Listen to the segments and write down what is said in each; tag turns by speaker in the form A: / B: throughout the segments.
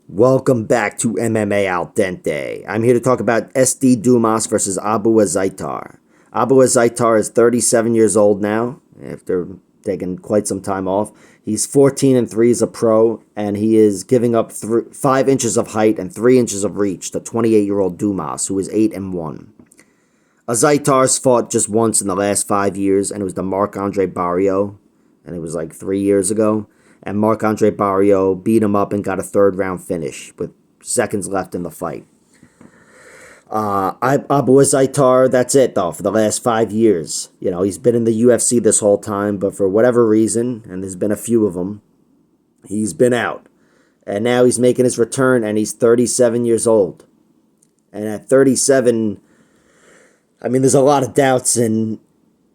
A: Welcome back to MMA Al Dente. I'm here to talk about SD Dumas versus Abu Azaitar. Abu Azaitar is 37 years old now, after taking quite some time off. He's 14-3 as a pro, and he is giving up 5 inches of height and 3 inches of reach to 28-year-old Dumas, who is 8-1. Azaitar's fought just once in the last 5 years, and it was the Marc-Andre Barrio, and it was like 3 years ago. And Marc-Andre Barrio beat him up and got a third-round finish with seconds left in the fight. Abu Azaitar, that's it, though, for the last 5 years. You know, he's been in the UFC this whole time, but for whatever reason, and there's been a few of them, he's been out. And now he's making his return, and he's 37 years old. And at 37, I mean, there's a lot of doubts in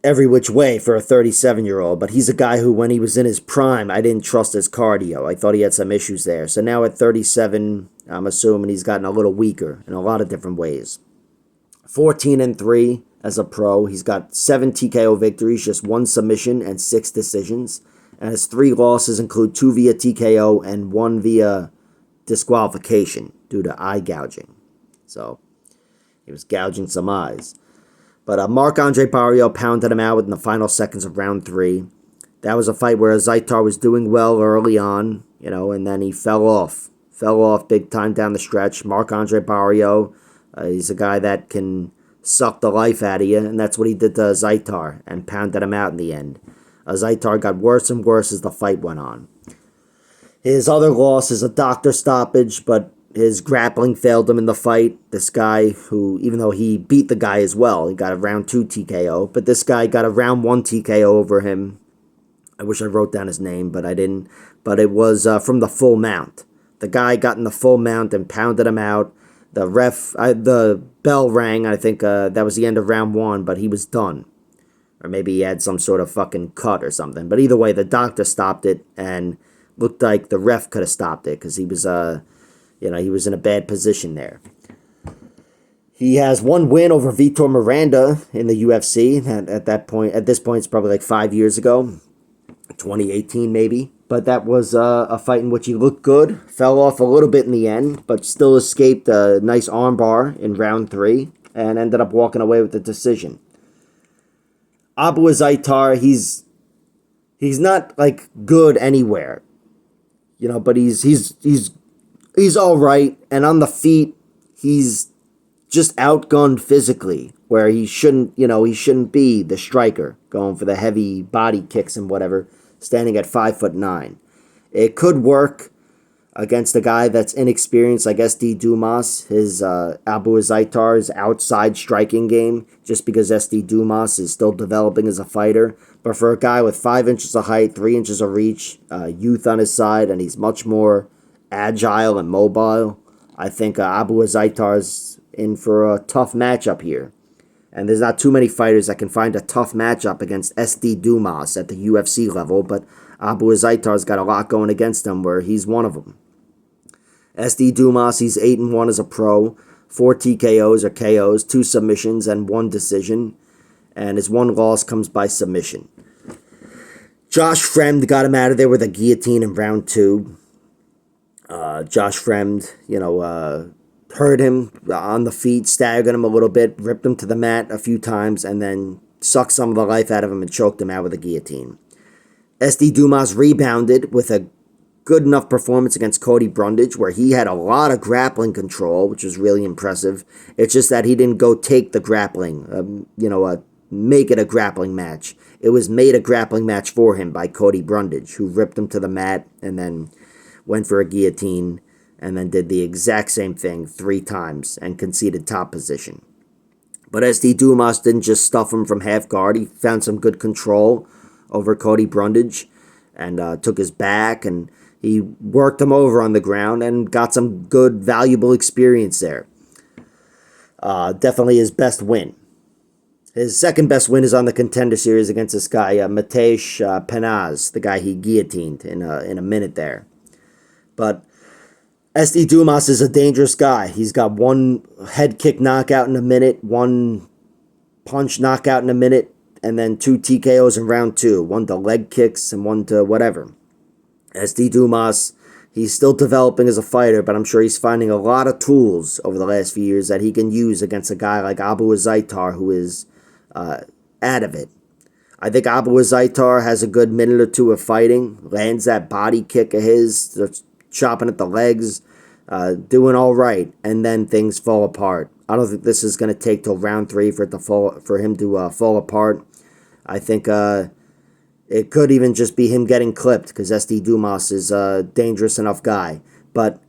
A: every which way for a 37-year-old, but he's a guy who, when he was in his prime, I didn't trust his cardio. I thought he had some issues there. So now at 37, I'm assuming he's gotten a little weaker in a lot of different ways. 14-3 as a pro. He's got 7 TKO victories, just 1 submission and 6 decisions. And his 3 losses include 2 via TKO and 1 via disqualification due to eye gouging. So he was gouging some eyes. But Marc-Andre Barrio pounded him out in the final seconds of round 3. That was a fight where Azaitar was doing well early on, and then he fell off. Fell off big time down the stretch. Marc-Andre Barrio, he's a guy that can suck the life out of you, and that's what he did to Azaitar and pounded him out in the end. Azaitar got worse and worse as the fight went on. His other loss is a doctor stoppage, but his grappling failed him in the fight. This guy who, even though he beat the guy as well, he got a round 2 TKO, but this guy got a round 1 TKO over him. I wish I wrote down his name, but I didn't. But it was from the full mount. The guy got in the full mount and pounded him out. The bell rang. I think that was the end of round 1, but he was done. Or maybe he had some sort of fucking cut or something. But either way, the doctor stopped it, and looked like the ref could have stopped it, because he was he was in a bad position there. He has 1 win over Vitor Miranda in the UFC. At this point, it's probably like 5 years ago, 2018 maybe. But that was a fight in which he looked good, fell off a little bit in the end, but still escaped a nice armbar in round 3 and ended up walking away with the decision. Abu Azaitar, he's not like good anywhere, but he's all right, and on the feet, he's just outgunned physically, where he shouldn't be the striker, going for the heavy body kicks and whatever, standing at 5'9". It could work against a guy that's inexperienced like SD Dumas, his Abu Azaitar's outside striking game, just because SD Dumas is still developing as a fighter. But for a guy with 5 inches of height, 3 inches of reach, youth on his side, and he's much more agile and mobile, I think Abu Azaitar's in for a tough matchup here. And there's not too many fighters that can find a tough matchup against SD Dumas at the UFC level, but Abu Azaitar's got a lot going against him, where he's one of them. SD Dumas, he's 8-1 as a pro, 4 TKOs or KOs, 2 submissions, and 1 decision. And his 1 loss comes by submission. Josh Fremd got him out of there with a guillotine in round 2. Josh Fremd, hurt him on the feet, staggered him a little bit, ripped him to the mat a few times, and then sucked some of the life out of him and choked him out with a guillotine. SD Dumas rebounded with a good enough performance against Cody Brundage, where he had a lot of grappling control, which was really impressive. It's just that he didn't go take the grappling, make it a grappling match. It was made a grappling match for him by Cody Brundage, who ripped him to the mat and then went for a guillotine, and then did the exact same thing 3 times and conceded top position. But SD Dumas didn't just stuff him from half guard. He found some good control over Cody Brundage and took his back, and he worked him over on the ground and got some good, valuable experience there. Definitely his best win. His second best win is on the Contender Series against this guy, Mateusz Penaz, the guy he guillotined in a minute there. But SD Dumas is a dangerous guy. He's got 1 head kick knockout in a minute, 1 punch knockout in a minute, and then 2 TKOs in round 2. 1 to leg kicks and 1 to whatever. SD Dumas He's still developing as a fighter, but I'm sure he's finding a lot of tools over the last few years that he can use against a guy like Abu Azaitar, who is out of it. I think Abu Azaitar has a good minute or two of fighting, lands that body kick of his, starts chopping at the legs, doing all right, and then things fall apart. I don't think this is going to take till round 3 for him to fall apart. I think it could even just be him getting clipped because SD Dumas is a dangerous enough guy. But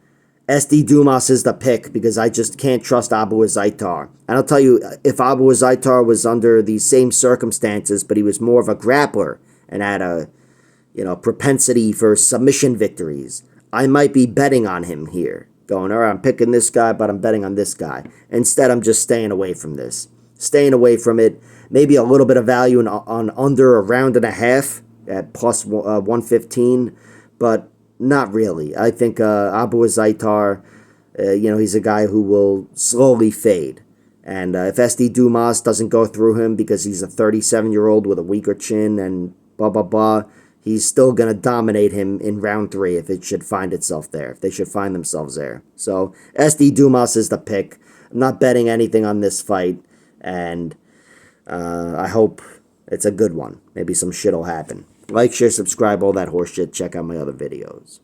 A: SD Dumas is the pick because I just can't trust Abu Azaitar. And I'll tell you, if Abu Azaitar was under the same circumstances, but he was more of a grappler and had a propensity for submission victories, I might be betting on him here. Going, all right, I'm picking this guy, but I'm betting on this guy. Instead, I'm just staying away from this. Staying away from it. Maybe a little bit of value on under a round and a half at plus 115, but not really. I think Abu Azaitar, he's a guy who will slowly fade. And if SD Dumas doesn't go through him because he's a 37-year-old with a weaker chin and blah, blah, blah, he's still going to dominate him in round 3 if it should find itself there, if they should find themselves there. So SD Dumas is the pick. I'm not betting anything on this fight, and I hope it's a good one. Maybe some shit will happen. Like, share, subscribe, all that horse shit. Check out my other videos.